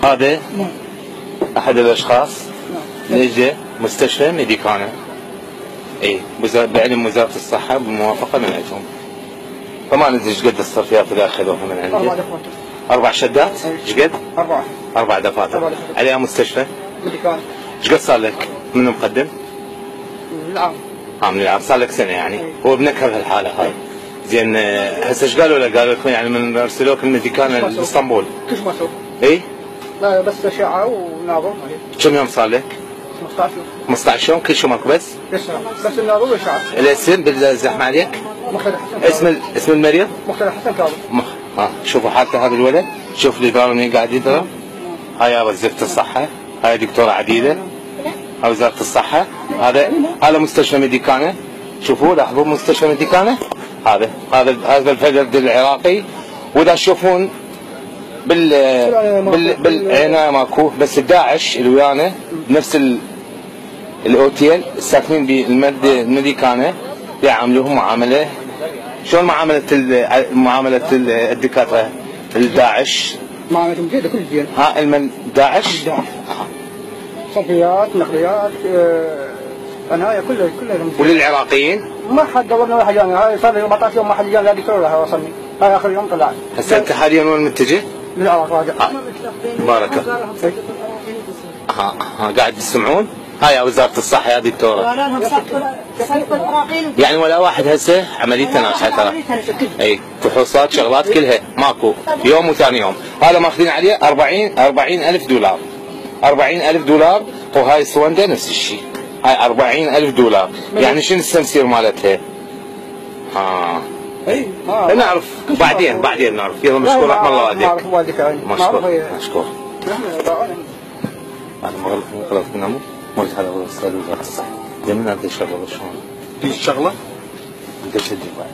هذا احد الاشخاص لجأ مستشفى ميديكانا. اي بعلم وزاره الصحه بالموافقه من عندهم. فما ندري ايش قد الصرفيات اللي اخذوها من عنده. 4 دفاتر. 4 شدات؟ ايش قد؟ 4. 4 دفاتر. عليها مستشفى؟ ميديكانا. ايش قد صار لك؟ من مقدم؟ العام. من العام، صار لك سنه يعني. هو بنكر هالحاله هاي. زين هسه ايش قالوا له؟ قالوا لكم يعني من ارسلوك الميديكانا لاسطنبول؟ كل ما سووا. اي؟ لا بس اشعه وناظر. كم يوم صار لك؟ 15 يوم. 15 يوم كل شمك بس؟ بس الناظر واشعه. الاسم بالزحمه عليك؟ مقتدى حسن. اسم المريض؟ مقتدى حسن كاظم. شوفوا حالته هذا الولد، شوف اللي ضارب مين قاعد يضرب. هاي وزارة الصحة، هاي دكتورة عديدة، هاي وزارة الصحة، هذا مستشفى ميديكانا. شوفوا لاحظوا مستشفى ميديكانا، هذا الفرد العراقي. واذا تشوفون بالعناية ماكو، بس الداعش اللي ويانا بنفس الاوتيل الساكنين بالميديكانا يعاملوهم معاملة شلون معاملة الدكاترة الداعش؟ معاملتهم جيدة كل زين. داعش؟ صفيات، نقليات، عناية كلها وللعراقيين؟ ما حد دورنا ولا حاجة. هاي صار لي 14 يوم ما حد جاني. لا دكتور ولا وصلني. هاي آخر يوم طلعت. هسه أنت حاليا وين متجه؟ للعراق راجع. بارك الله. قاعد تسمعون؟ هاي وزارة الصحة يا دكتورة. يعني ولا واحد هسه عمليته ناجحة ترى. اي فحوصات شغلات كلها ماكو، يوم وثاني يوم. هذا ماخذين عليه 40,000 دولار. 40,000 دولار. وهاي السوندا نفس الشيء. هاي 40,000 دولار. يعني شنو التمثيل مالتها؟ اي نعرف بعدين نعرف. يلا مشكور رحم الله والديك. نعرف والدك. مشكور. أنا ما غلط نامو. مرت هذا هو أستاذ وزارة الصحة. جميل أنت شغلة شلون؟ في شغلة؟ أنت شدي بعد.